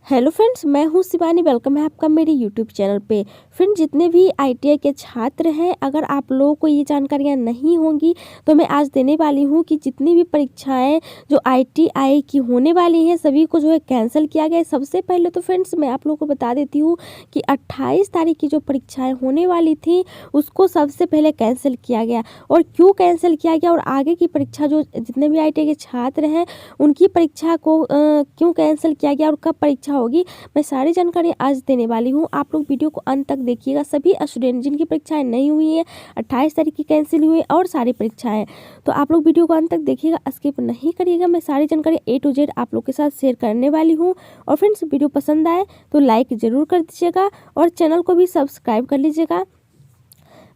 Hello friends, मैं हूं Shivani. Welcome है आपका मेरे यूट्यूब चैनल पे। फ्रेंड्स, जितने भी आईटीआई के छात्र हैं, अगर आप लोगों को ये जानकारियां नहीं होंगी तो मैं आज देने वाली हूं कि जितनी भी परीक्षाएं जो आईटीआई की होने वाली हैं सभी को जो है कैंसिल किया गया है। सबसे पहले तो फ्रेंड्स मैं आप लोगों को बता देती हूँ कि 28 तारीख की जो परीक्षाएँ होने वाली थी उसको सबसे पहले कैंसिल किया गया। और क्यों कैंसिल किया गया और आगे की परीक्षा जो जितने भी आईटीआई के छात्र हैं उनकी परीक्षा को क्यों कैंसिल किया गया और कब परीक्षा होगी, मैं सारी जानकारी आज देने वाली हूँ। आप लोग वीडियो को अंत तक देखिएगा। सभी स्टूडेंट जिनकी परीक्षाएं नहीं हुई है, 28 तारीख की कैंसिल हुई है और सारी परीक्षाएं, तो आप लोग वीडियो को अंत तक देखिएगा, स्किप नहीं करिएगा। मैं सारी जानकारी A to Z आप लोग के साथ शेयर करने वाली हूँ। और फ्रेंड्स, वीडियो पसंद आए तो लाइक ज़रूर कर दीजिएगा और चैनल को भी सब्सक्राइब कर लीजिएगा,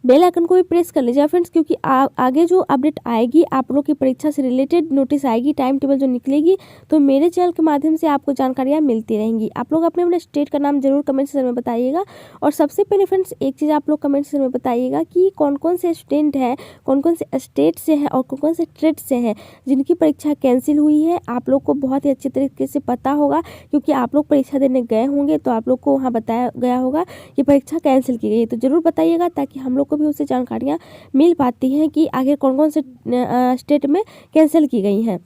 बेल आइकन को भी प्रेस कर लीजिएगा फ्रेंड्स, क्योंकि आगे जो अपडेट आएगी आप लोग की परीक्षा से रिलेटेड नोटिस आएगी, टाइम टेबल जो निकलेगी, तो मेरे चैनल के माध्यम से आपको जानकारियाँ मिलती रहेंगी। आप लोग अपने अपने स्टेट का नाम जरूर कमेंट सेक्शन में बताइएगा। और सबसे पहले फ्रेंड्स एक चीज़ आप लोग कमेंट सेक्शन में बताइएगा कि कौन कौन से स्टूडेंट हैं, कौन कौन से स्टेट से हैं और कौन कौन से ट्रेड से हैं जिनकी परीक्षा कैंसिल हुई है। आप लोग को बहुत ही अच्छे तरीके से पता होगा, क्योंकि आप लोग परीक्षा देने गए होंगे तो आप लोग को वहाँ बताया गया होगा कि परीक्षा कैंसिल की गई है। तो ज़रूर बताइएगा ताकि हम लोग को भी उससे जानकारियाँ मिल पाती हैं कि आगे कौन कौन से स्टेट में कैंसिल की गई हैं।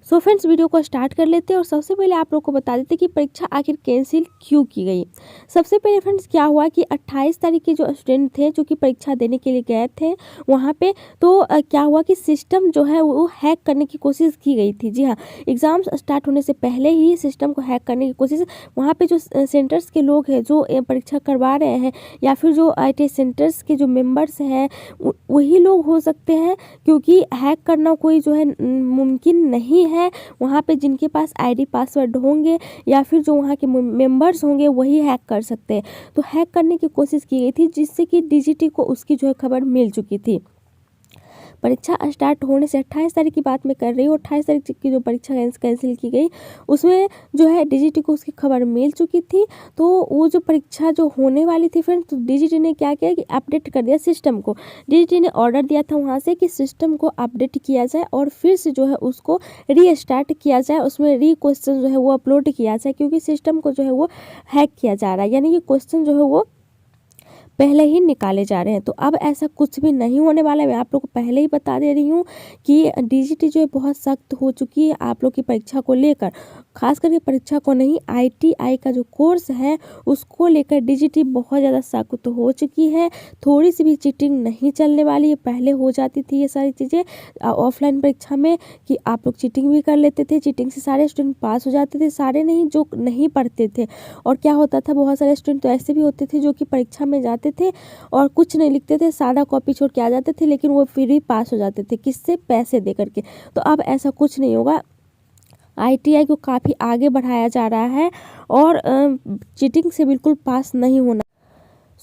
सो फ्रेंड्स, वीडियो को स्टार्ट कर लेते हैं और सबसे पहले आप लोग को बता देते कि परीक्षा आखिर कैंसिल क्यों की गई। सबसे पहले फ्रेंड्स क्या हुआ कि 28 तारीख के जो स्टूडेंट थे जो कि परीक्षा देने के लिए गए थे वहाँ पे, तो क्या हुआ कि सिस्टम जो है वो हैक करने की कोशिश की गई थी। जी हाँ, एग्ज़ाम्स स्टार्ट होने से पहले ही सिस्टम को हैक करने की कोशिश, वहाँ पे जो सेंटर्स के लोग हैं जो परीक्षा करवा रहे हैं या फिर जो आईटी सेंटर्स के जो मेंबर्स हैं वही लोग हो सकते हैं, क्योंकि हैक करना कोई जो है मुमकिन नहीं है। वहाँ पे जिनके पास आईडी पासवर्ड होंगे या फिर जो वहाँ के मेंबर्स होंगे वही हैक कर सकते हैं। तो हैक करने की कोशिश की गई थी, जिससे कि डीजीटी को उसकी जो है खबर मिल चुकी थी। परीक्षा स्टार्ट होने से 28 तारीख की बात मैं कर रही हूँ, 28 तारीख की जो परीक्षा कैंसिल की गई उसमें जो है डीजीटी को उसकी खबर मिल चुकी थी। तो वो जो परीक्षा जो होने वाली थी फ्रेंड्स, तो डीजीटी ने क्या किया कि अपडेट कर दिया सिस्टम को। डीजीटी ने ऑर्डर दिया था वहाँ से कि सिस्टम को अपडेट किया जाए और फिर से जो है उसको रीस्टार्ट किया जाए, उसमें क्वेश्चन जो है वो अपलोड किया जाए, क्योंकि सिस्टम को जो है वो हैक किया जा रहा है, यानी कि क्वेश्चन जो है वो पहले ही निकाले जा रहे हैं। तो अब ऐसा कुछ भी नहीं होने वाला है। मैं आप लोग को पहले ही बता दे रही हूँ कि डीजीटी जो है बहुत सख्त हो चुकी है आप लोग की परीक्षा को लेकर। खास करके परीक्षा को नहीं, आईटीआई का जो कोर्स है उसको लेकर डीजीटी बहुत ज़्यादा सख्त हो चुकी है। थोड़ी सी भी चीटिंग नहीं चलने वाली है। पहले हो जाती थी ये सारी चीज़ें ऑफलाइन परीक्षा में कि आप लोग चीटिंग भी कर लेते थे, चीटिंग से सारे स्टूडेंट पास हो जाते थे, सारे नहीं जो नहीं पढ़ते थे। और क्या होता था, बहुत सारे स्टूडेंट तो ऐसे भी होते थे जो कि परीक्षा में जाते थे और कुछ नहीं लिखते थे, सादा कॉपी छोड़ के आ जाते थे, लेकिन वो फिर भी पास हो जाते थे। किससे? पैसे दे करके। तो अब ऐसा कुछ नहीं होगा। आईटीआई को काफ़ी आगे बढ़ाया जा रहा है और चीटिंग से बिल्कुल पास नहीं होना।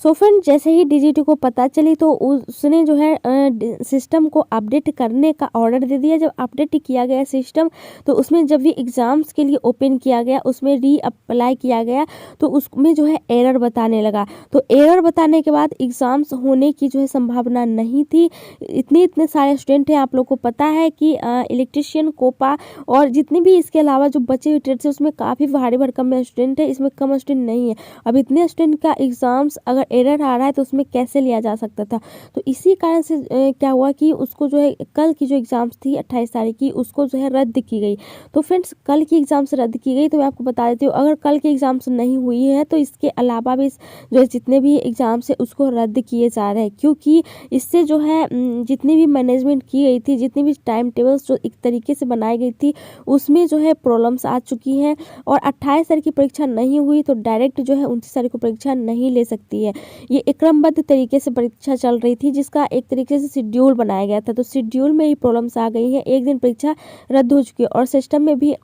सो फ्रेंड, जैसे ही डीजीटी को पता चली तो उसने जो है सिस्टम को अपडेट करने का ऑर्डर दे दिया। जब अपडेट किया गया सिस्टम, तो उसमें जब भी एग्ज़ाम्स के लिए ओपन किया गया, उसमें री अप्लाई किया गया, तो उसमें जो है एरर बताने लगा। तो एरर बताने के बाद एग्ज़ाम्स होने की जो है संभावना नहीं थी। इतने सारे स्टूडेंट हैं, आप लोग को पता है कि इलेक्ट्रीशियन, कोपा और जितने भी इसके अलावा जो बचे हुए ट्रेड्स हैं उसमें काफ़ी भारी भरकम स्टूडेंट है, इसमें कम स्टूडेंट नहीं है। अब इतने स्टूडेंट का एग्ज़ाम्स अगर एरर आ रहा है तो उसमें कैसे लिया जा सकता था। तो इसी कारण से क्या हुआ कि उसको जो है कल की जो एग्ज़ाम्स थी 28 तारीख की, उसको जो है रद्द की गई। तो फ्रेंड्स, कल की एग्ज़ाम्स रद्द की गई, तो मैं आपको बता देती हूँ अगर कल की एग्ज़ाम्स नहीं हुई है तो इसके अलावा भी जो है जितने भी एग्ज़ाम्स है उसको रद्द किए जा रहे हैं, क्योंकि इससे जो है जितनी भी मैनेजमेंट की गई थी, जितनी भी टाइम टेबल्स जो एक तरीके से बनाई गई थी उसमें जो है प्रॉब्लम्स आ चुकी हैं। और 28 तारीख की परीक्षा नहीं हुई तो डायरेक्ट जो है 29 तारीख को परीक्षा नहीं ले सकती है। ये एक क्रमबद्ध तरीके से परीक्षा चल रही थी, जिसका एक तरीके से शेड्यूल बनाया गया था। तो शेड्यूल में ही प्रॉब्लम्स आ गई हैं, एक दिन परीक्षा रद्द हो चुकी है और सिस्टम में भी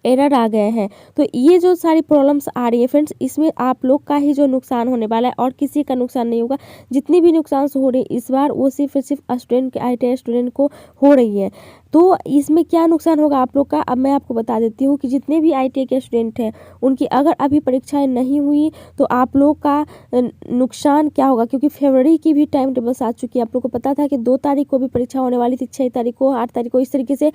एरर आ गए हैं। तो ये जो सारी प्रॉब्लम्स आ रही है फ्रेंड्स, इसमें आप लोग का ही जो नुकसान होने वाला है और किसी का नुकसान नहीं होगा। जितनी भी नुकसान हो रही है इस बार वो सिर्फ स्टूडेंट के, आईटीआई स्टूडेंट को हो रही है। तो इसमें क्या नुकसान होगा आप लोग का, अब मैं आपको बता देती हूँ कि जितने भी ITI के स्टूडेंट हैं उनकी अगर अभी परीक्षाएं नहीं हुई तो आप लोग का नुकसान क्या होगा, क्योंकि फरवरी की भी टाइम टेबल्स आ चुकी है। आप लोग को पता था कि 2 तारीख को भी परीक्षा होने वाली थी, 6 तारीख को, 8 तारीख को, इस तरीके से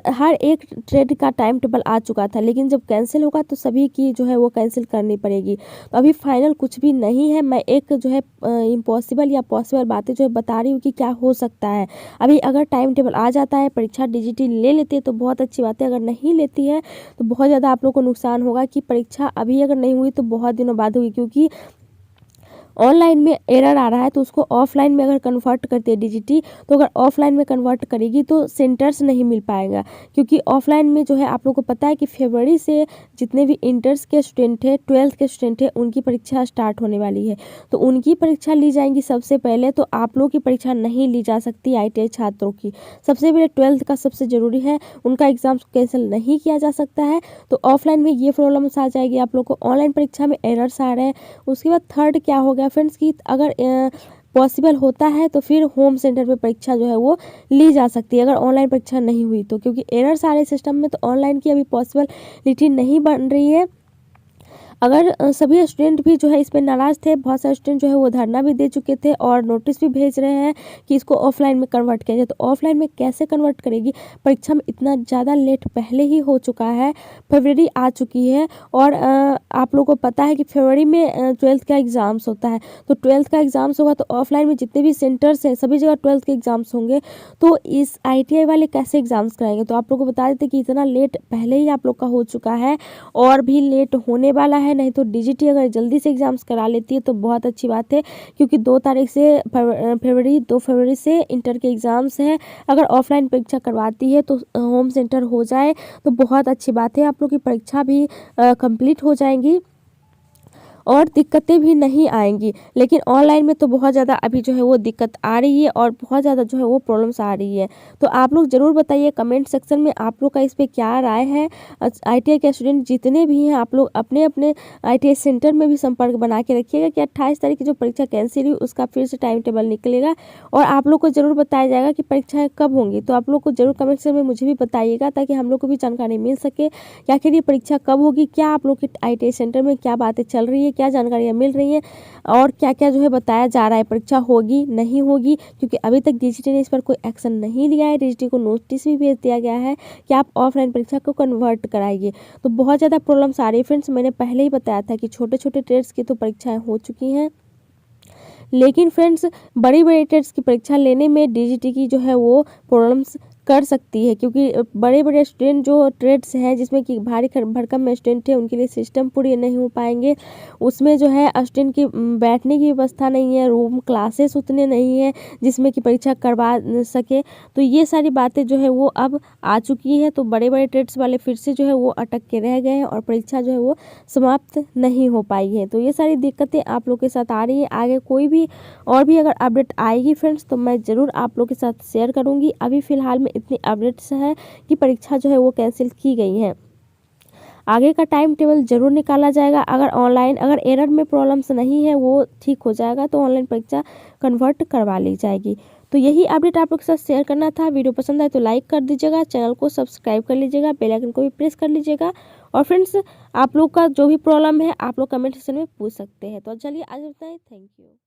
हर एक ट्रेड का टाइम टेबल आ चुका था। लेकिन जब कैंसिल होगा तो सभी की जो है वो कैंसिल करनी पड़ेगी। तो अभी फाइनल कुछ भी नहीं है, मैं एक जो है इम्पॉसिबल या पॉसिबल बातें जो है बता रही हूँ कि क्या हो सकता है। अभी अगर टाइम टेबल आ जाता है, परीक्षा DGT ले लेती है तो बहुत अच्छी बात है, अगर नहीं लेती है तो बहुत ज़्यादा आप लोग को नुकसान होगा कि परीक्षा अभी अगर नहीं हुई तो बहुत दिनों बाद होगी, क्योंकि ऑनलाइन में एरर आ रहा है तो उसको ऑफलाइन में अगर कन्वर्ट करती है DGT, तो अगर ऑफलाइन में कन्वर्ट करेगी तो सेंटर्स नहीं मिल पाएगा, क्योंकि ऑफलाइन में जो है आप लोग को पता है कि फरवरी से जितने भी इंटर्स के स्टूडेंट हैं, 12th के स्टूडेंट हैं, उनकी परीक्षा स्टार्ट होने वाली है। तो उनकी परीक्षा ली जाएंगी सबसे पहले, तो आप लोग की परीक्षा नहीं ली जा सकती ITI छात्रों की। सबसे पहले 12th का सबसे ज़रूरी है, उनका एग्ज़ाम कैंसिल नहीं किया जा सकता है। तो ऑफलाइन में ये प्रॉब्लम्स आ जाएगी आप लोग को, ऑनलाइन परीक्षा में एरर्स आ रहे हैं। उसके बाद थर्ड क्या हो गया फ्रेंड्स कि अगर पॉसिबल होता है तो फिर होम सेंटर पे परीक्षा जो है वो ली जा सकती है, अगर ऑनलाइन परीक्षा नहीं हुई तो, क्योंकि एरर्स आ रहे सिस्टम में तो ऑनलाइन की अभी पॉसिबिलिटी नहीं बन रही है। अगर सभी स्टूडेंट भी जो है इस पर नाराज़ थे, बहुत सारे स्टूडेंट जो है वो धरना भी दे चुके थे और नोटिस भी भेज रहे हैं कि इसको ऑफलाइन में कन्वर्ट किया जाए। तो ऑफलाइन में कैसे कन्वर्ट करेगी, परीक्षा में इतना ज़्यादा लेट पहले ही हो चुका है, फरवरी आ चुकी है और आप लोगों को पता है कि फरवरी में 12th का एग्ज़ाम्स होता है। तो 12th का एग्ज़ाम्स होगा तो ऑफलाइन में जितने भी सेंटर्स हैं सभी जगह 12th के एग्ज़ाम्स होंगे, तो इस ITI वाले कैसे एग्ज़ाम्स कराएंगे। तो आप लोग को बता देते कि इतना लेट पहले ही आप लोग का हो चुका है और भी लेट होने वाला है। नहीं तो DGT अगर जल्दी से एग्ज़ाम्स करा लेती है तो बहुत अच्छी बात है, क्योंकि 2 तारीख से 2 फरवरी से इंटर के एग्ज़ाम्स हैं। अगर ऑफलाइन परीक्षा करवाती है तो होम सेंटर हो जाए तो बहुत अच्छी बात है, आप लोग की परीक्षा भी कंप्लीट हो जाएंगी और दिक्कतें भी नहीं आएंगी। लेकिन ऑनलाइन में तो बहुत ज़्यादा अभी जो है वो दिक्कत आ रही है और बहुत ज़्यादा जो है वो प्रॉब्लम्स आ रही है। तो आप लोग ज़रूर बताइए कमेंट सेक्शन में आप लोग का इस पे क्या राय है। ITI के स्टूडेंट जितने भी हैं आप लोग अपने अपने ITI सेंटर में भी संपर्क बना के रखिएगा कि 28 तारीख की जो परीक्षा कैंसिल हुई उसका फिर से टाइम टेबल निकलेगा और आप लोग को ज़रूर बताया जाएगा कि परीक्षाएँ कब होंगी। तो आप लोग को ज़रूर कमेंट सेक्शन में मुझे भी बताइएगा ताकि हम लोग को भी जानकारी मिल सके कि आखिर ये परीक्षा कब होगी, क्या आप लोग के ITI सेंटर में क्या बातें चल रही है, क्या जानकारियाँ मिल रही हैं और क्या क्या जो है बताया जा रहा है, परीक्षा होगी नहीं होगी। क्योंकि अभी तक DGT ने इस पर कोई एक्शन नहीं लिया है, DGT को नोटिस भी भेज दिया गया है कि आप ऑफलाइन परीक्षा को कन्वर्ट कराइए। तो बहुत ज़्यादा प्रॉब्लम्स आ रही है फ्रेंड्स, मैंने पहले ही बताया था कि छोटे छोटे ट्रेड्स की तो परीक्षाएँ हो चुकी हैं, लेकिन फ्रेंड्स बड़ी बड़ी ट्रेड्स की परीक्षा लेने में DGT की जो है वो प्रॉब्लम्स कर सकती है, क्योंकि बड़े बड़े स्टूडेंट जो ट्रेड्स हैं जिसमें कि भारी भरकम में स्टूडेंट है उनके लिए सिस्टम पूरे नहीं हो पाएंगे। उसमें जो है स्टूडेंट की बैठने की व्यवस्था नहीं है, रूम क्लासेस उतने नहीं है जिसमें कि परीक्षा करवा सके। तो ये सारी बातें जो है वो अब आ चुकी है, तो बड़े बड़े ट्रेड्स वाले फिर से जो है वो अटक के रह गए हैं और परीक्षा जो है वो समाप्त नहीं हो पाई है। तो ये सारी दिक्कतें आप लोग के साथ आ रही है। आगे कोई भी और भी अगर अपडेट आएगी फ्रेंड्स तो मैं ज़रूर आप लोग के साथ शेयर करूँगी। अभी फ़िलहाल में इतनी अपडेट्स हैं कि परीक्षा जो है वो कैंसिल की गई है। आगे का टाइम टेबल ज़रूर निकाला जाएगा। अगर ऑनलाइन अगर एरर में प्रॉब्लम्स नहीं है वो ठीक हो जाएगा तो ऑनलाइन परीक्षा कन्वर्ट करवा ली जाएगी। तो यही अपडेट आप लोग के साथ शेयर करना था। वीडियो पसंद आए तो लाइक कर दीजिएगा, चैनल को सब्सक्राइब कर लीजिएगा, बेल आइकन को भी प्रेस कर लीजिएगा। और फ्रेंड्स आप लोग का जो भी प्रॉब्लम है आप लोग कमेंट सेक्शन में पूछ सकते हैं। तो चलिए आज इतना ही, थैंक यू।